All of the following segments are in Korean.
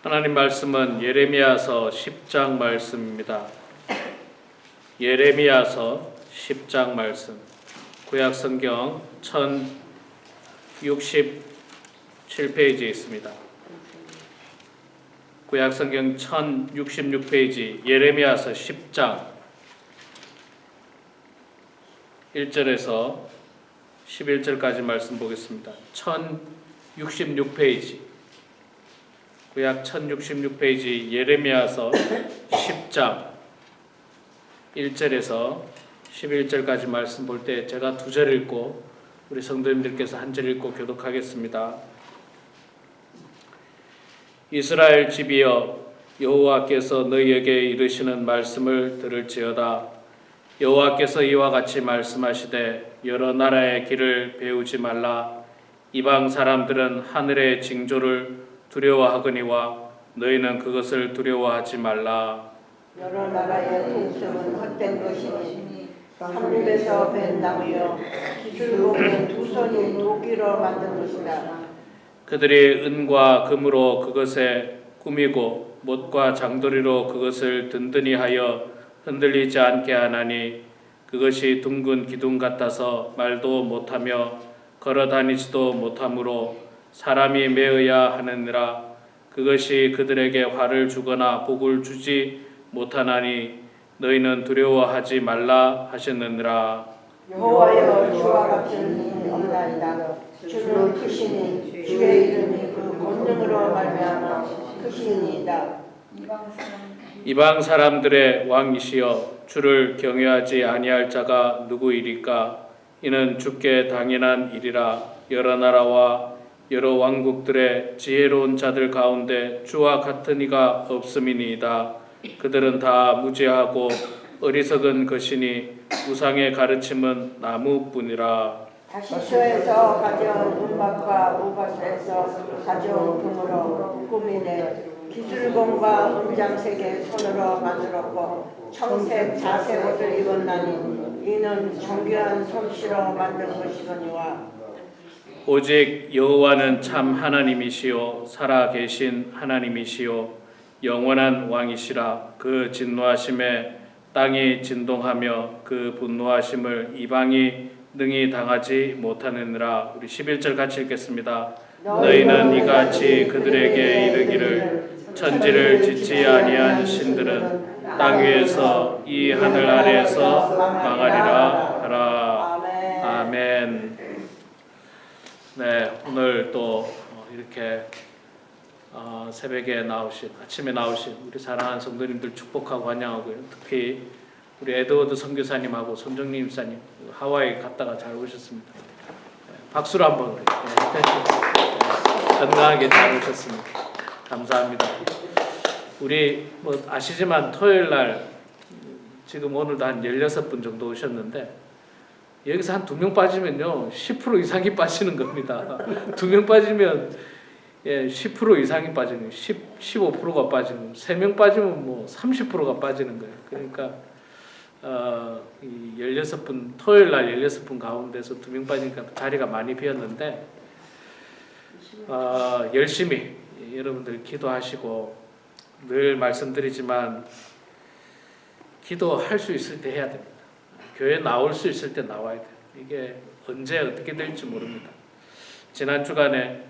하나님 말씀은 예레미야서 10장 말씀입니다. 예레미야서 10장 말씀. 구약 성경 1067페이지에 있습니다. 구약 성경 1066페이지 예레미야서 10장 1절에서 11절까지 말씀 보겠습니다. 1066페이지 구약 1066페이지 예레미야서 10장 1절에서 11절까지 말씀 볼 때 제가 2절 읽고 우리 성도님들께서 1절 읽고 교독하겠습니다. 이스라엘 집이여, 여호와께서 너희에게 이르시는 말씀을 들을지어다. 여호와께서 이와 같이 말씀하시되 여러 나라의 길을 배우지 말라. 이방 사람들은 하늘의 징조를 두려워하거니와 너희는 그것을 두려워하지 말라. 여러 나라의 동성은 헛된 것이니 한국에서 벤 나무여 기술로는 두 손이 도끼로 만든 것이다. 그들이 은과 금으로 그것에 꾸미고 못과 장도리로 그것을 든든히 하여 흔들리지 않게 하나니 그것이 둥근 기둥 같아서 말도 못하며 걸어다니지도 못하므로 사람이 메어야 하느니라. 그것이 그들에게 화를 주거나 복을 주지 못하나니 너희는 두려워하지 말라 하셨느니라. 여호와여, 주와 같은 이는 없나이다. 주는 크시니 주의 이름이 그 권능으로 말미암아 크시니이다. 이방 사람들의 왕이시여, 주를 경외하지 아니할 자가 누구이리까? 이는 주께 당연한 일이라. 여러 나라와 여러 왕국들의 지혜로운 자들 가운데 주와 같은 이가 없음이니이다. 그들은 다 무지하고 어리석은 것이니 우상의 가르침은 나무뿐이라. 다시소에서 가져온 은박과 우바스에서 가져온 금으로 꾸미네. 기술공과 은장색의 손으로 만들었고 청색 자색 옷을 입었나니 이는 정교한 솜씨로 만든 것이거니와. 오직 여호와는 참 하나님이시요 살아계신 하나님이시요 영원한 왕이시라. 그 진노하심에 땅이 진동하며 그 분노하심을 이방이 능히 당하지 못하느니라. 우리 11절 같이 읽겠습니다. 너희는 이같이 그들에게 이르기를 천지를 짓지 아니한 신들은 땅 위에서 이 하늘 아래에서 망하리라 하라. 아멘. 네, 오늘 또 이렇게 새벽에 나오신, 아침에 나오신 우리 사랑하는 성도님들 축복하고 환영하고요. 특히 우리 에드워드 선교사님하고 손정림 사님 하와이 갔다가 잘 오셨습니다. 박수로 한번 건강하게 잘 오셨습니다. 감사합니다. 우리 뭐 아시지만 토요일 날 지금 오늘도 한 16분 정도 오셨는데 여기서 한 2명 빠지면요 10% 이상이 빠지는 겁니다. 2명 빠지면 10% 이상이 빠지는 15%가 빠지는 3명 빠지면 뭐 30%가 빠지는 거예요. 그러니까 이 16분 토요일 날 16분 가운데서 2명 빠지니까 자리가 많이 비었는데 열심히 여러분들 기도하시고 늘 말씀드리지만 기도할 수 있을 때 해야 됩니다. 교회 나올 수 있을 때 나와야 돼요. 이게 언제 어떻게 될지 모릅니다. 지난 주간에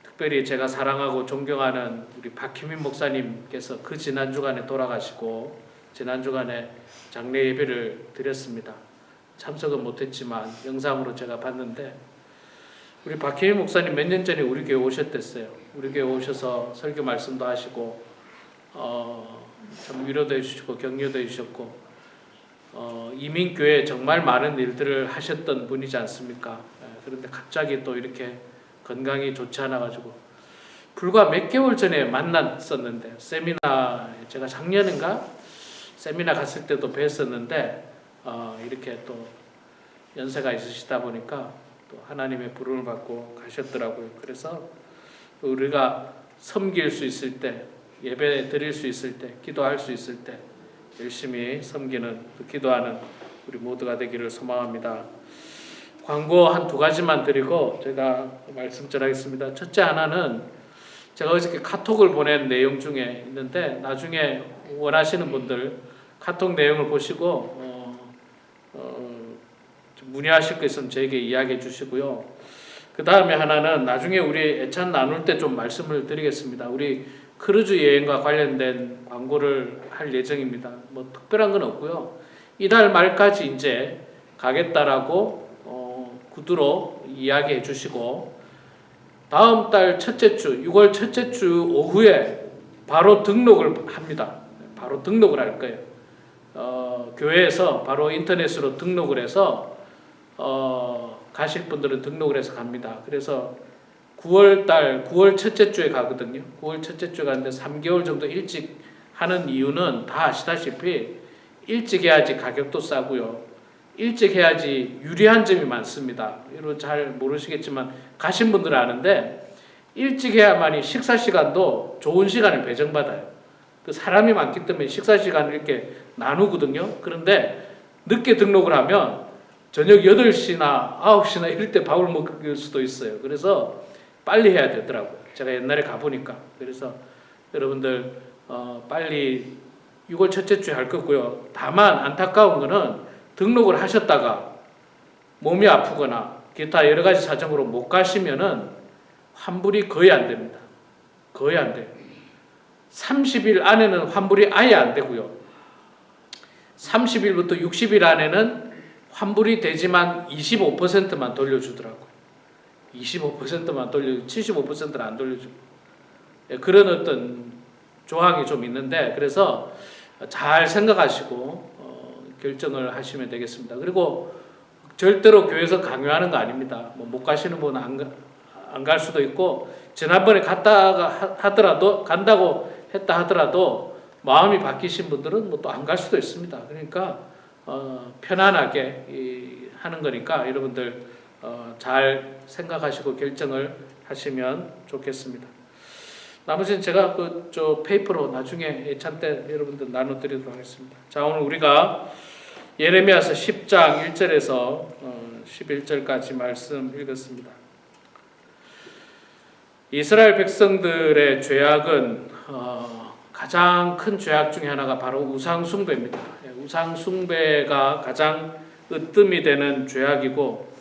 특별히 제가 사랑하고 존경하는 우리 박희민 목사님께서 그 지난 주간에 돌아가시고 지난 주간에 장례 예배를 드렸습니다. 참석은 못했지만 영상으로 제가 봤는데 우리 박희민 목사님 몇 년 전에 우리 교회 오셨댔어요. 우리 교회 오셔서 설교 말씀도 하시고 참 위로도 해주시고 격려도 해주셨고 이민교회에 정말 많은 일들을 하셨던 분이지 않습니까? 그런데 갑자기 또 이렇게 건강이 좋지 않아가지고 불과 몇 개월 전에 만났었는데 세미나 제가 작년인가 세미나 갔을 때도 뵀었는데 이렇게 또 연세가 있으시다 보니까 또 하나님의 부름을 받고 가셨더라고요. 그래서 우리가 섬길 수 있을 때 예배 드릴 수 있을 때 기도할 수 있을 때 열심히 섬기는 기도하는 우리 모두가 되기를 소망합니다. 광고 한 2가지만 드리고 제가 말씀 전하겠습니다. 첫째 하나는 제가 어저께 카톡을 보낸 내용 중에 있는데 나중에 원하시는 분들 카톡 내용을 보시고 좀 문의하실 거 있으면 저에게 이야기해 주시고요. 그 다음에 하나는 나중에 우리 애찬 나눌 때 좀 말씀을 드리겠습니다. 우리 크루즈 여행과 관련된 광고를 할 예정입니다. 뭐 특별한 건 없고요. 이달 말까지 이제 가겠다라고 구두로 이야기해 주시고 다음 달 첫째 주 6월 첫째 주 오후에 바로 등록을 합니다. 바로 등록을 할 거예요. 교회에서 바로 인터넷으로 등록을 해서 가실 분들은 등록을 해서 갑니다. 그래서 9월 첫째 주에 가거든요. 9월 첫째 주에 가는데 3개월 정도 일찍 하는 이유는 다 아시다시피 일찍 해야지 가격도 싸고요. 일찍 해야지 유리한 점이 많습니다. 여러분 잘 모르시겠지만 가신 분들은 아는데 일찍 해야만이 식사 시간도 좋은 시간을 배정받아요. 그 사람이 많기 때문에 식사 시간을 이렇게 나누거든요. 그런데 늦게 등록을 하면 저녁 8시나 9시나 이럴 때 밥을 먹을 수도 있어요. 그래서 빨리 해야 되더라고요. 제가 옛날에 가보니까. 그래서 여러분들 빨리 6월 첫째 주에 할 거고요. 다만 안타까운 거는 등록을 하셨다가 몸이 아프거나 기타 여러 가지 사정으로 못 가시면은 환불이 거의 안 됩니다. 거의 안 돼요. 30일 안에는 환불이 아예 안 되고요. 30일부터 60일 안에는 환불이 되지만 25%만 돌려주더라고요. 25%만 돌려, 75%는 안 돌려주고. 그런 어떤 조항이 좀 있는데 그래서 잘 생각하시고 결정을 하시면 되겠습니다. 그리고 절대로 교회에서 강요하는 거 아닙니다. 뭐 못 가시는 분은 안 갈 수도 있고 지난번에 갔다가 하더라도 간다고 했다 하더라도 마음이 바뀌신 분들은 뭐 또 안 갈 수도 있습니다. 그러니까 편안하게 하는 거니까 여러분들 잘 생각하시고 결정을 하시면 좋겠습니다. 나머지는 제가 저 페이퍼로 나중에 예찬 때 여러분들 나눠드리도록 하겠습니다. 자, 오늘 우리가 예레미야서 10장 1절에서 11절까지 말씀 읽었습니다. 이스라엘 백성들의 죄악은 가장 큰 죄악 중에 하나가 바로 우상숭배입니다. 우상숭배가 가장 으뜸이 되는 죄악이고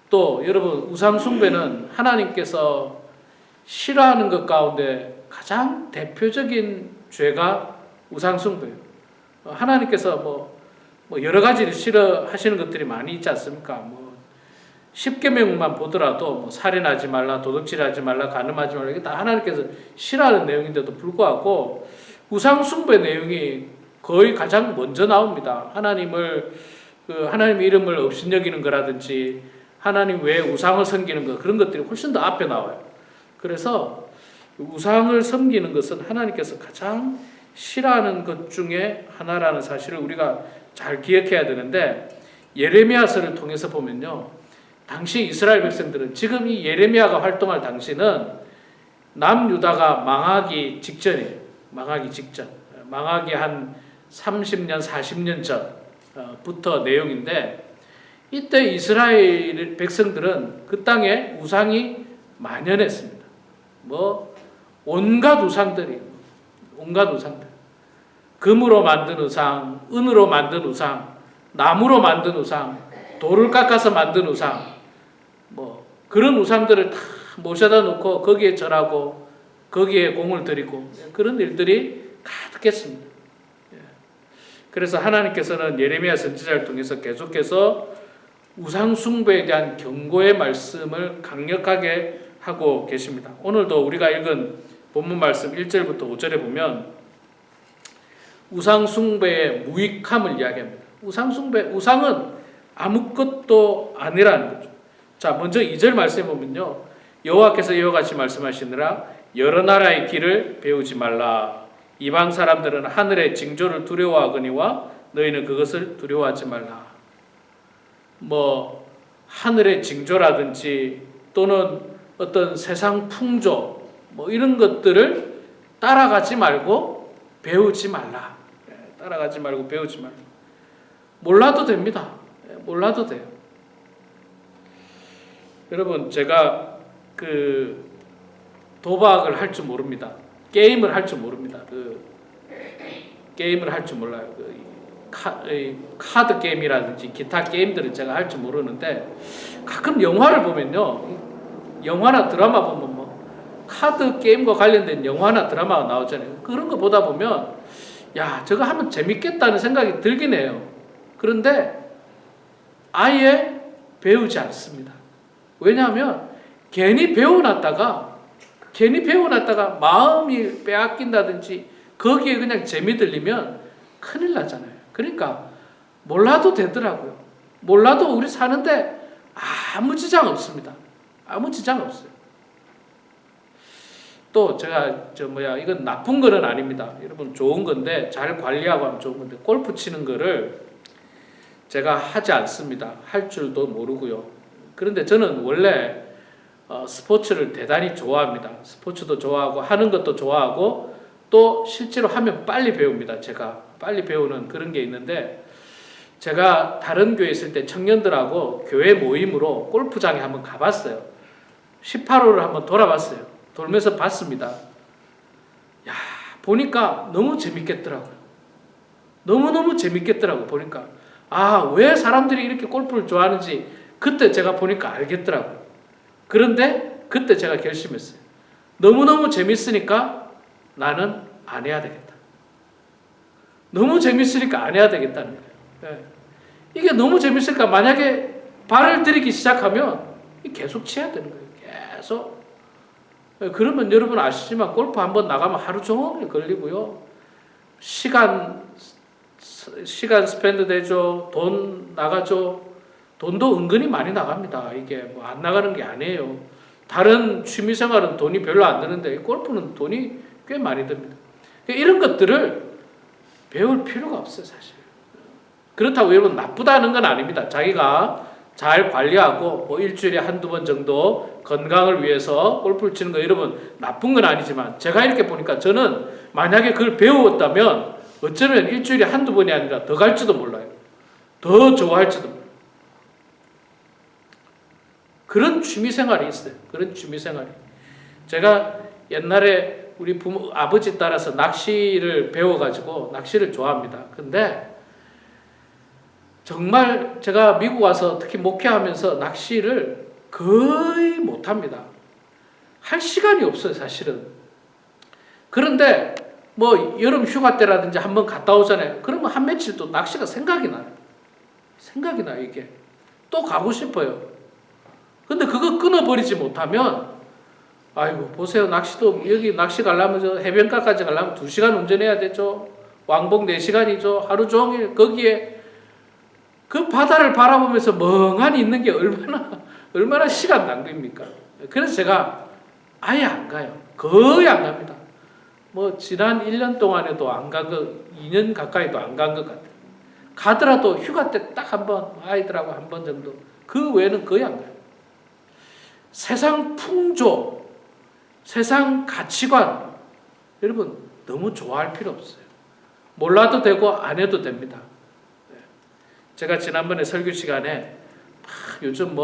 또 여러분 우상숭배는 하나님께서 싫어하는 것 가운데 가장 대표적인 죄가 우상숭배예요. 하나님께서 뭐 여러 가지를 싫어하시는 것들이 많이 있지 않습니까? 뭐 10계명만 보더라도 뭐 살인하지 말라, 도둑질하지 말라, 간음하지 말라 이게 다 하나님께서 싫어하는 내용인데도 불구하고 우상숭배 내용이 거의 가장 먼저 나옵니다. 하나님의 이름을 업신여기는 거라든지 하나님 외에 우상을 섬기는 것 그런 것들이 훨씬 더 앞에 나와요. 그래서 우상을 섬기는 것은 하나님께서 가장 싫어하는 것 중에 하나라는 사실을 우리가 잘 기억해야 되는데 예레미야서를 통해서 보면요. 당시 이스라엘 백성들은 지금 이 예레미야가 활동할 당시는 남유다가 망하기 직전이에요. 망하기 직전. 망하기 한 30년, 40년 전부터 내용인데 이때 이스라엘 백성들은 그 땅에 우상이 만연했습니다. 뭐 온갖 우상들 금으로 만든 우상, 은으로 만든 우상, 나무로 만든 우상, 돌을 깎아서 만든 우상, 뭐 그런 우상들을 다 모셔다 놓고 거기에 절하고 거기에 공을 들이고 그런 일들이 가득했습니다. 그래서 하나님께서는 예레미야 선지자를 통해서 계속해서 우상 숭배에 대한 경고의 말씀을 강력하게 하고 계십니다. 오늘도 우리가 읽은 본문 말씀 1절부터 5절에 보면 우상 숭배의 무익함을 이야기합니다. 우상은 아무것도 아니라는 거죠. 자, 먼저 2절 말씀해 보면요. 여호와께서 이와 같이 말씀하시느라 여러 나라의 길을 배우지 말라. 이방 사람들은 하늘의 징조를 두려워하거니와 너희는 그것을 두려워하지 말라. 뭐 하늘의 징조라든지 또는 어떤 세상 풍조 뭐 이런 것들을 따라가지 말고 배우지 말라. 따라가지 말고 배우지 말라. 몰라도 됩니다. 몰라도 돼요. 여러분 제가 도박을 할 줄 모릅니다. 게임을 할 줄 모릅니다. 게임을 할 줄 몰라요. 카드 게임이라든지 기타 게임들은 제가 할 줄 모르는데 가끔 영화를 보면요, 영화나 드라마 보면 뭐 카드 게임과 관련된 영화나 드라마가 나오잖아요. 그런 거 보다 보면 야, 저거 하면 재밌겠다는 생각이 들긴 해요. 그런데 아예 배우지 않습니다. 왜냐하면 괜히 배워놨다가 마음이 빼앗긴다든지 거기에 그냥 재미 들리면 큰일 나잖아요. 그러니까 몰라도 되더라고요. 몰라도 우리 사는데 아무 지장 없습니다. 아무 지장 없어요. 또 제가 이건 나쁜 거는 아닙니다. 여러분 좋은 건데 잘 관리하고 하면 좋은 건데 골프 치는 거를 제가 하지 않습니다. 할 줄도 모르고요. 그런데 저는 원래 스포츠를 대단히 좋아합니다. 스포츠도 좋아하고 하는 것도 좋아하고 또 실제로 하면 빨리 배웁니다. 제가 빨리 배우는 그런 게 있는데 제가 다른 교회 있을 때 청년들하고 교회 모임으로 골프장에 한번 가봤어요. 18홀을 한번 돌아봤어요. 돌면서 봤습니다. 야, 보니까 너무 재밌겠더라고요. 너무너무 재밌겠더라고요. 보니까 왜 사람들이 이렇게 골프를 좋아하는지 그때 제가 보니까 알겠더라고요. 그런데 그때 제가 결심했어요. 너무너무 재밌으니까 나는 안 해야 되겠다. 너무 재밌으니까 안 해야 되겠다는 거예요. 예. 이게 너무 재밌으니까 만약에 발을 들이기 시작하면 계속 치야 되는 거예요. 계속. 예. 그러면 여러분 아시지만 골프 한번 나가면 하루 종일 걸리고요. 시간 스펜드 되죠. 돈 나가죠. 돈도 은근히 많이 나갑니다. 이게 뭐 안 나가는 게 아니에요. 다른 취미생활은 돈이 별로 안 드는데 골프는 돈이 꽤 많이 듭니다. 이런 것들을 배울 필요가 없어요, 사실. 그렇다고 여러분 나쁘다는 건 아닙니다. 자기가 잘 관리하고 뭐 일주일에 한두 번 정도 건강을 위해서 골프를 치는 거 여러분 나쁜 건 아니지만 제가 이렇게 보니까 저는 만약에 그걸 배웠다면 어쩌면 일주일에 한두 번이 아니라 더 갈지도 몰라요. 더 좋아할지도 몰라요. 그런 취미생활이 있어요. 그런 취미생활이. 제가 옛날에 우리 아버지 따라서 낚시를 배워가지고 낚시를 좋아합니다. 근데 정말 제가 미국 와서 특히 목회하면서 낚시를 거의 못합니다. 할 시간이 없어요, 사실은. 그런데 뭐 여름 휴가 때라든지 한번 갔다 오잖아요. 그러면 한 며칠 또 낚시가 생각이 나요. 생각이 나요, 이게. 또 가고 싶어요. 근데 그거 끊어버리지 못하면 아이고 보세요. 낚시도 여기 낚시 가려면 해변가까지 가려면 2시간 운전해야 되죠. 왕복 4시간이죠. 하루 종일 거기에 그 바다를 바라보면서 멍하니 있는 게 얼마나 시간 낭비입니까? 그래서 제가 아예 안 가요. 거의 안 갑니다. 뭐 지난 1년 동안에도 안 간 거 2년 가까이도 안 간 것 같아요. 가더라도 휴가 때 딱 한 번 아이들하고 한 번 정도. 그 외에는 거의 안 가요. 세상 풍조, 세상 가치관 여러분 너무 좋아할 필요 없어요. 몰라도 되고 안 해도 됩니다. 제가 지난번에 설교 시간에 요즘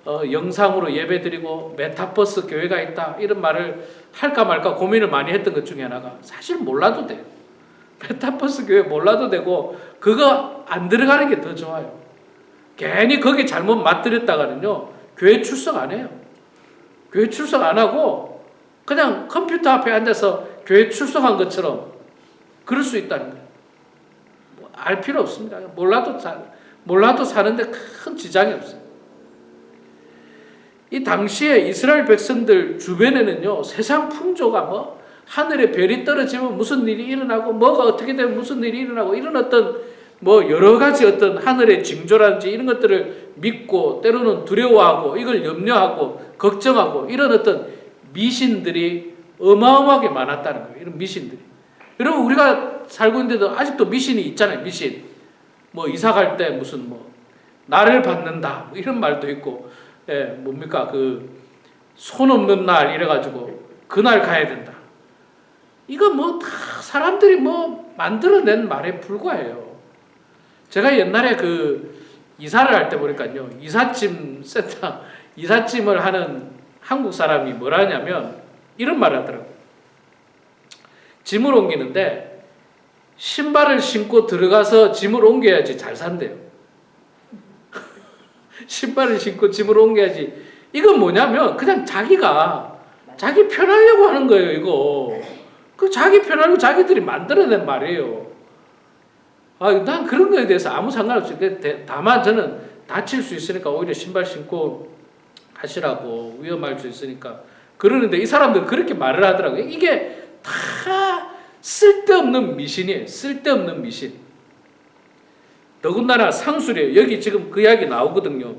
영상으로 예배드리고 메타버스 교회가 있다 이런 말을 할까 말까 고민을 많이 했던 것 중에 하나가 사실 몰라도 돼요. 메타버스 교회 몰라도 되고 그거 안 들어가는 게 더 좋아요. 괜히 거기 잘못 맞들였다가는요 교회 출석 안 해요. 교회 출석 안 하고 그냥 컴퓨터 앞에 앉아서 교회 출석한 것처럼 그럴 수 있다는 거예요. 알 필요 없습니다. 몰라도 사는데 큰 지장이 없어요. 이 당시에 이스라엘 백성들 주변에는요 세상 풍조가 하늘에 별이 떨어지면 무슨 일이 일어나고 뭐가 어떻게 되면 무슨 일이 일어나고 이런 어떤 여러 가지 어떤 하늘의 징조라든지 이런 것들을 믿고 때로는 두려워하고 이걸 염려하고 걱정하고 이런 어떤 미신들이 어마어마하게 많았다는 거예요. 이런 미신들이. 여러분 우리가 살고 있는데도 아직도 미신이 있잖아요. 미신. 이사 갈 때 무슨 나를 받는다 이런 말도 있고 뭡니까 손 없는 날 이래가지고 그날 가야 된다. 이거 다 사람들이 만들어낸 말에 불과해요. 제가 옛날에 이사를 할 때 보니까요 이삿짐 센터 이삿짐을 하는 한국 사람이 뭐라 하냐면 이런 말을 하더라고요. 짐을 옮기는데 신발을 신고 들어가서 짐을 옮겨야지 잘 산대요. 신발을 신고 짐을 옮겨야지. 이건 뭐냐면 그냥 자기 편하려고 하는 거예요. 이거 그 자기 편하려고 자기들이 만들어낸 말이에요. 난 그런 거에 대해서 아무 상관없어요. 다만 저는 다칠 수 있으니까 오히려 신발 신고 하시라고, 위험할 수 있으니까 그러는데 이 사람들 그렇게 말을 하더라고요. 이게 다 쓸데없는 미신이에요. 쓸데없는 미신. 더군다나 상술이에요. 여기 지금 그 이야기 나오거든요.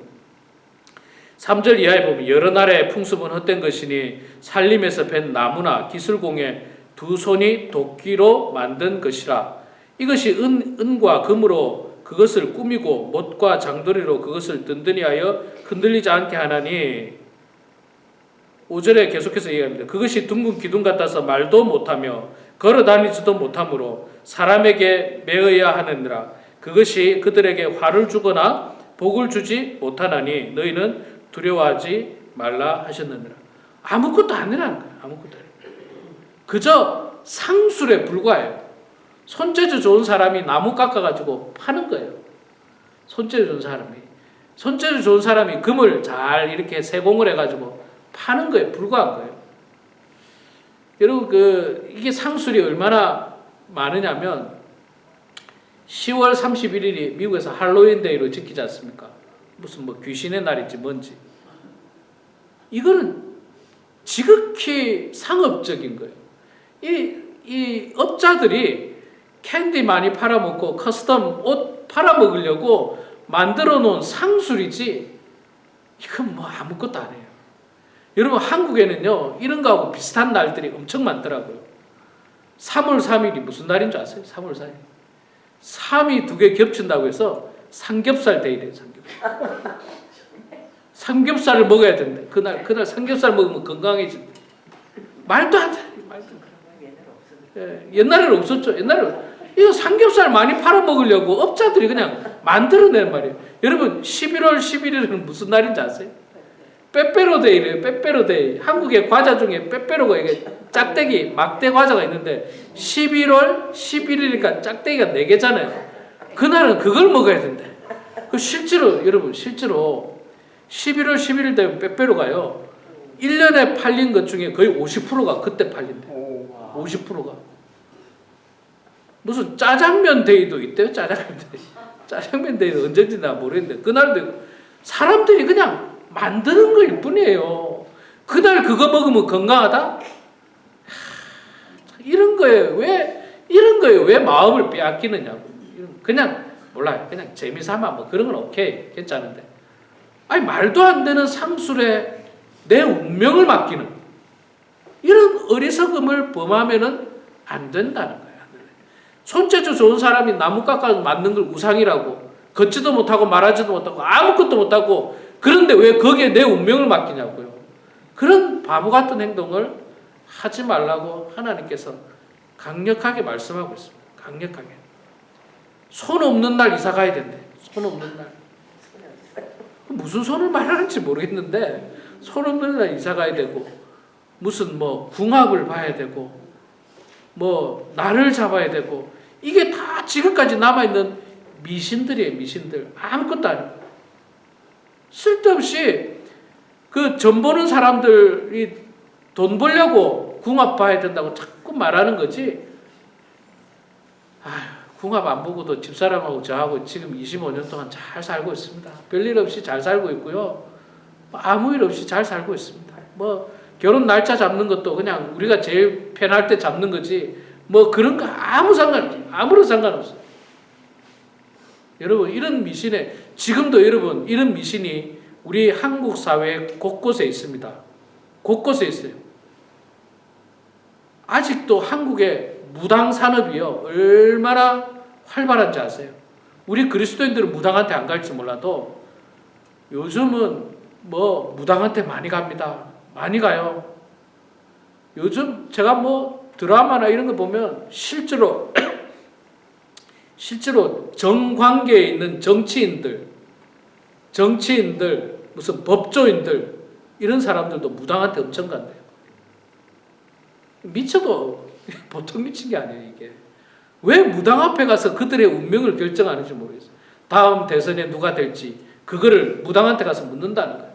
3절 이하에 보면 여러 나라의 풍습은 헛된 것이니 산림에서 벤 나무나 기술공의 두 손이 도끼로 만든 것이라. 이것이 은과 금으로 그것을 꾸미고 못과 장도리로 그것을 든든히 하여 흔들리지 않게 하나니. 5절에 계속해서 얘기합니다. 그것이 둥근 기둥 같아서 말도 못하며 걸어다니지도 못하므로 사람에게 매어야 하느니라. 그것이 그들에게 화를 주거나 복을 주지 못하나니 너희는 두려워하지 말라 하셨느니라. 아무것도 아니라는 거예요. 아무것도 아니라. 그저 상술에 불과해요. 손재주 좋은 사람이 나무 깎아가지고 파는 거예요. 손재주 좋은 사람이 금을 잘 이렇게 세공을 해가지고 파는 거에 불과한 거예요. 여러분 이게 상술이 얼마나 많으냐면 10월 31일이 미국에서 할로윈데이로 지키지 않습니까? 무슨 뭐 귀신의 날인지 뭔지. 이거는 지극히 상업적인 거예요. 이 업자들이 캔디 많이 팔아먹고 커스텀 옷 팔아먹으려고 만들어 놓은 상술이지 이건 뭐 아무것도 아니에요. 여러분 한국에는요 이런 거하고 비슷한 날들이 엄청 많더라고요. 3월 3일이 무슨 날인 줄 아세요? 3월 4일 3이 두 개 겹친다고 해서 삼겹살 데이래요. 삼겹살을 먹어야 된대. 그날 삼겹살 먹으면 건강해진대. 말도 안 돼. 옛날에는 없었죠. 옛날에는 이거 삼겹살 많이 팔아먹으려고 업자들이 그냥 만들어낸 말이에요. 여러분 11월 11일은 무슨 날인지 아세요? 빼빼로데이래요. 빼빼로데이. 한국의 과자 중에 빼빼로가 이게 짝대기 막대 과자가 있는데 11월 11일이니까 짝대기가 4개잖아요. 그날은 그걸 먹어야 된대. 실제로 여러분 11월 11일 되면 빼빼로가요 1년에 팔린 것 중에 거의 50%가 그때 팔린대. 50%가. 무슨 짜장면 데이도 있대요. 짜장면 데이도 언제인지 나 모르겠는데 그날도 사람들이 그냥 만드는 거일 뿐이에요. 그날 그거 먹으면 건강하다? 이런 거에 왜 마음을 빼앗기느냐고. 그냥 몰라요. 그냥 재미삼아 뭐 그런 건 오케이. 괜찮은데. 아니 말도 안 되는 상술에 내 운명을 맡기는 이런 어리석음을 범하면은 안 된다는 거예요. 손재주 좋은 사람이 나무 깎아서 만든 걸 우상이라고 걷지도 못하고 말하지도 못하고 아무것도 못하고 그런데 왜 거기에 내 운명을 맡기냐고요. 그런 바보 같은 행동을 하지 말라고 하나님께서 강력하게 말씀하고 있습니다. 강력하게. 손 없는 날 이사 가야 된대. 손 없는 날. 무슨 손을 말하는지 모르겠는데 손 없는 날 이사 가야 되고 무슨 뭐 궁합을 봐야 되고 뭐 날을 잡아야 되고 이게 다 지금까지 남아있는 미신들이에요. 미신들. 아무것도 아니고 쓸데없이 그 점 보는 사람들이 돈 벌려고 궁합 봐야 된다고 자꾸 말하는 거지. 궁합 안 보고도 집사람하고 저하고 지금 25년 동안 잘 살고 있습니다. 별일 없이 잘 살고 있고요. 아무 일 없이 잘 살고 있습니다. 뭐 결혼 날짜 잡는 것도 그냥 우리가 제일 편할 때 잡는 거지 뭐 그런 거 아무런 상관없어요. 여러분 이런 미신에 지금도 여러분 이런 미신이 우리 한국 사회 곳곳에 있습니다. 곳곳에 있어요. 아직도 한국의 무당 산업이요 얼마나 활발한지 아세요? 우리 그리스도인들은 무당한테 안 갈지 몰라도 요즘은 뭐 무당한테 많이 갑니다. 많이 가요. 요즘 제가 뭐 드라마나 이런 거 보면 실제로 정관계에 있는 정치인들 무슨 법조인들 이런 사람들도 무당한테 엄청 간대요. 미쳐도 보통 미친 게 아니에요. 이게 왜 무당 앞에 가서 그들의 운명을 결정하는지 모르겠어요. 다음 대선에 누가 될지 그거를 무당한테 가서 묻는다는 거예요.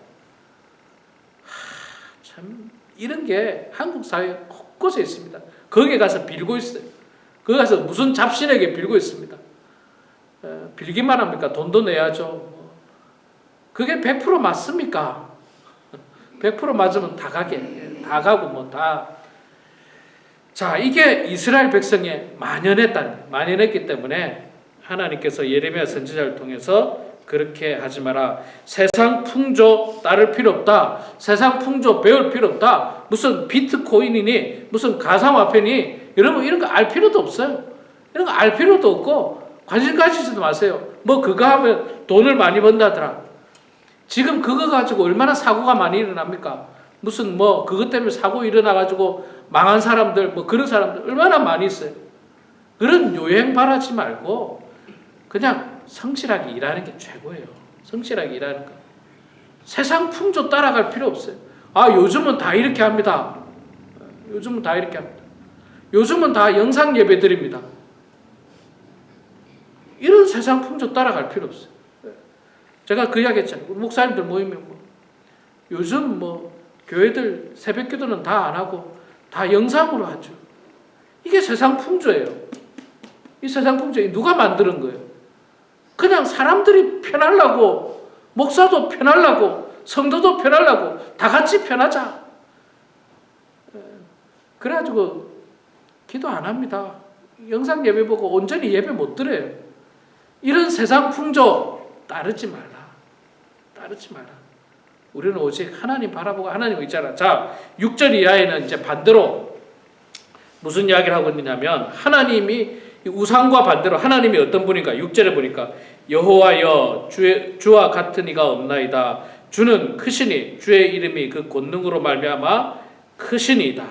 참 이런 게 한국 사회 곳곳에 있습니다. 거기에 가서 빌고 있어요. 거기 가서 무슨 잡신에게 빌고 있습니다. 빌기만 합니까? 돈도 내야죠. 그게 100% 맞습니까? 100% 맞으면 다 가게, 다 가고 뭐 다. 자, 이게 이스라엘 백성에 만연했다는 거예요. 만연했기 때문에 하나님께서 예레미야 선지자를 통해서 그렇게 하지 마라. 세상 풍조 따를 필요 없다. 세상 풍조 배울 필요 없다. 무슨 비트코인이니 무슨 가상화폐니 여러분 이런 거 알 필요도 없어요. 이런 거 알 필요도 없고 관심 가지지도 마세요. 뭐 그거 하면 돈을 많이 번다더라. 지금 그거 가지고 얼마나 사고가 많이 일어납니까? 무슨 뭐 그것 때문에 사고 일어나가지고 망한 사람들 뭐 그런 사람들 얼마나 많이 있어요. 그런 요행 바라지 말고 그냥 성실하게 일하는 게 최고예요. 성실하게 일하는 거. 세상 풍조 따라갈 필요 없어요. 아 요즘은 다 이렇게 합니다. 요즘은 다 이렇게 합니다. 요즘은 다 영상 예배 드립니다. 이런 세상 풍조 따라갈 필요 없어요. 제가 그 이야기 했잖아요. 목사님들 모이면 뭐 요즘 뭐 교회들 새벽 기도는 다 안 하고 다 영상으로 하죠. 이게 세상 풍조예요. 이 세상 풍조 누가 만드는 거예요? 그냥 사람들이 편하려고 목사도 편하려고 성도도 편하려고 다 같이 편하자. 그래가지고 기도 안 합니다. 영상 예배 보고 온전히 예배 못 드려요. 이런 세상 풍조 따르지 말라. 따르지 말라. 우리는 오직 하나님 바라보고 하나님 있잖아. 자, 6절 이하에는 이제 반대로 무슨 이야기를 하고 있느냐면 하나님이 우상과 반대로 하나님이 어떤 분인가? 6절에 보니까 여호와여 주와 같은 이가 없나이다. 주는 크시니 주의 이름이 그 권능으로 말미암아 크시니이다.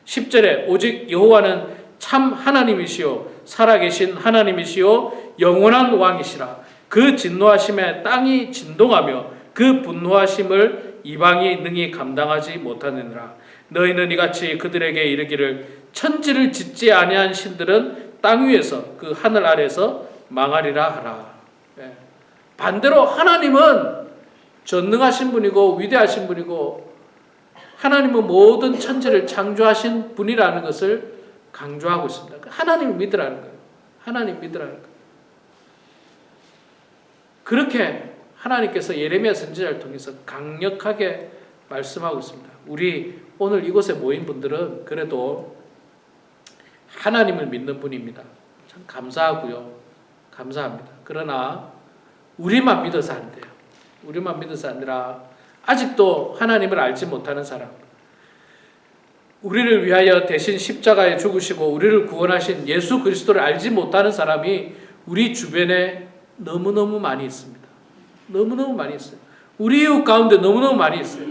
10절에 오직 여호와는 참 하나님이시요 살아계신 하나님이시요 영원한 왕이시라. 그 진노하심에 땅이 진동하며 그 분노하심을 이방이 능히 감당하지 못하느니라. 너희는 이같이 그들에게 이르기를 천지를 짓지 아니한 신들은 땅 위에서 그 하늘 아래서 망하리라 하라. 반대로 하나님은 전능하신 분이고 위대하신 분이고 하나님은 모든 천지를 창조하신 분이라는 것을 강조하고 있습니다. 하나님을 믿으라는 거예요. 하나님 믿으라는 거예요. 그렇게 하나님께서 예레미야 선지자를 통해서 강력하게 말씀하고 있습니다. 우리 오늘 이곳에 모인 분들은 그래도 하나님을 믿는 분입니다. 참 감사하고요. 감사합니다. 그러나 우리만 믿어서 안 돼요. 우리만 믿어서 아니라 아직도 하나님을 알지 못하는 사람, 우리를 위하여 대신 십자가에 죽으시고 우리를 구원하신 예수 그리스도를 알지 못하는 사람이 우리 주변에 너무너무 많이 있습니다. 너무너무 많이 있어요. 우리 이웃 가운데 너무너무 많이 있어요.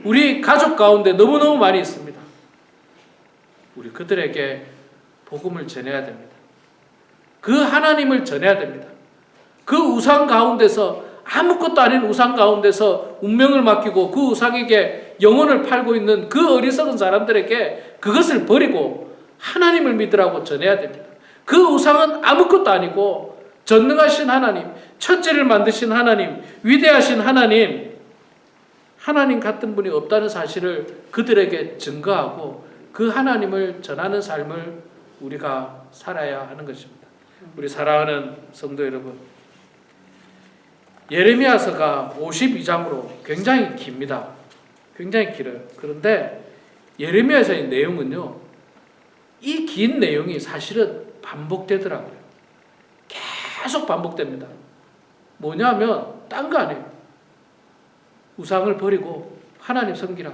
우리 가족 가운데 너무너무 많이 있습니다. 우리 그들에게 복음을 전해야 됩니다. 그 하나님을 전해야 됩니다. 그 우상 가운데서 아무것도 아닌 우상 가운데서 운명을 맡기고 그 우상에게 영혼을 팔고 있는 그 어리석은 사람들에게 그것을 버리고 하나님을 믿으라고 전해야 됩니다. 그 우상은 아무것도 아니고 전능하신 하나님, 천지를 만드신 하나님, 위대하신 하나님, 하나님 같은 분이 없다는 사실을 그들에게 증거하고 그 하나님을 전하는 삶을 우리가 살아야 하는 것입니다. 우리 사랑하는 성도 여러분, 예레미야서가 52장으로 굉장히 깁니다. 굉장히 길어요. 그런데 예레미야서의 내용은요, 이 긴 내용이 사실은 반복되더라고요. 계속 반복됩니다. 뭐냐면 딴 거 아니에요. 우상을 버리고 하나님 섬기라.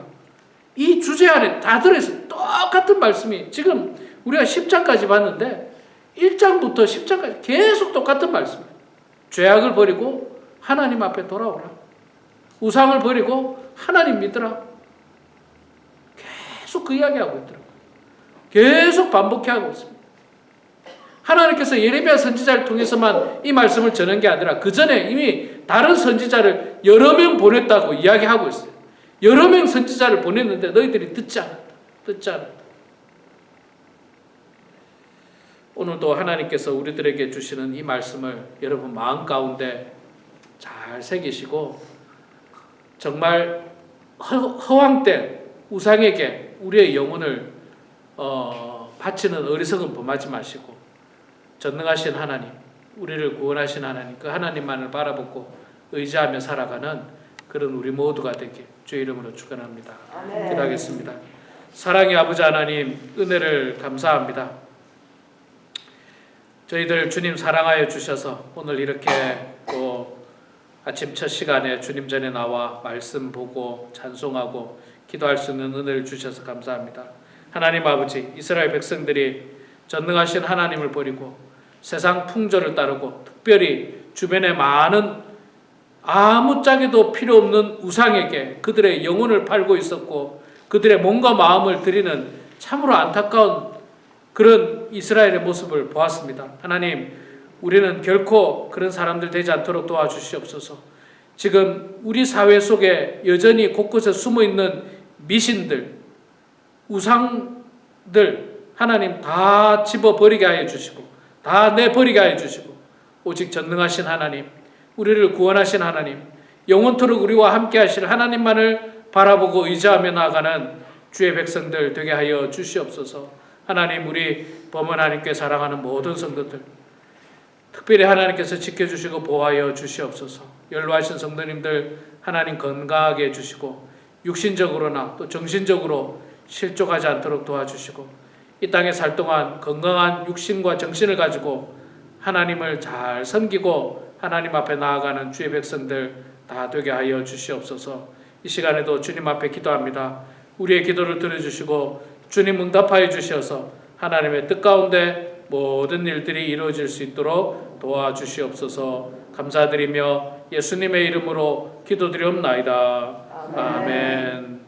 이 주제 안에 다 들어있어요. 똑같은 말씀이 지금 우리가 10장까지 봤는데 1장부터 10장까지 계속 똑같은 말씀이에요. 죄악을 버리고 하나님 앞에 돌아오라. 우상을 버리고 하나님 믿으라. 계속 그 이야기하고 있더라고요. 계속 반복해하고 있습니다. 하나님께서 예레미야 선지자를 통해서만 이 말씀을 전한 게 아니라 그 전에 이미 다른 선지자를 여러 명 보냈다고 이야기하고 있어요. 여러 명 선지자를 보냈는데 너희들이 듣지 않았다. 듣지 않았다. 오늘도 하나님께서 우리들에게 주시는 이 말씀을 여러분 마음 가운데 잘 새기시고 정말 허황된 우상에게 우리의 영혼을 바치는 어리석은 범하지 마시고 전능하신 하나님, 우리를 구원하신 하나님, 그 하나님만을 바라보고 의지하며 살아가는 그런 우리 모두가 되길 주의 이름으로 축원합니다. 기도하겠습니다. 사랑의 아버지 하나님, 은혜를 감사합니다. 저희들 주님 사랑하여 주셔서 오늘 이렇게 또 아침 첫 시간에 주님 전에 나와 말씀 보고 찬송하고 기도할 수 있는 은혜를 주셔서 감사합니다. 하나님 아버지, 이스라엘 백성들이 전능하신 하나님을 버리고 세상 풍조를 따르고 특별히 주변에 많은 아무짝에도 필요 없는 우상에게 그들의 영혼을 팔고 있었고 그들의 몸과 마음을 드리는 참으로 안타까운 그런 이스라엘의 모습을 보았습니다. 하나님, 우리는 결코 그런 사람들 되지 않도록 도와주시옵소서. 지금 우리 사회 속에 여전히 곳곳에 숨어있는 미신들, 우상들 하나님 다 집어버리게 하여 주시고 다 내버리게 하여 주시고 오직 전능하신 하나님, 우리를 구원하신 하나님, 영원토록 우리와 함께 하실 하나님만을 바라보고 의지하며 나아가는 주의 백성들 되게 하여 주시옵소서. 하나님, 우리 범은 하나님께 사랑하는 모든 성도들 특별히 하나님께서 지켜주시고 보호하여 주시옵소서. 연로하신 성도님들 하나님 건강하게 해주시고 육신적으로나 또 정신적으로 실족하지 않도록 도와주시고 이 땅에 살 동안 건강한 육신과 정신을 가지고 하나님을 잘 섬기고 하나님 앞에 나아가는 주의 백성들 다 되게 하여 주시옵소서. 이 시간에도 주님 앞에 기도합니다. 우리의 기도를 들어주시고 주님 응답하여 주셔서 하나님의 뜻 가운데 모든 일들이 이루어질 수 있도록 도와주시옵소서. 감사드리며 예수님의 이름으로 기도드리옵나이다. 아멘.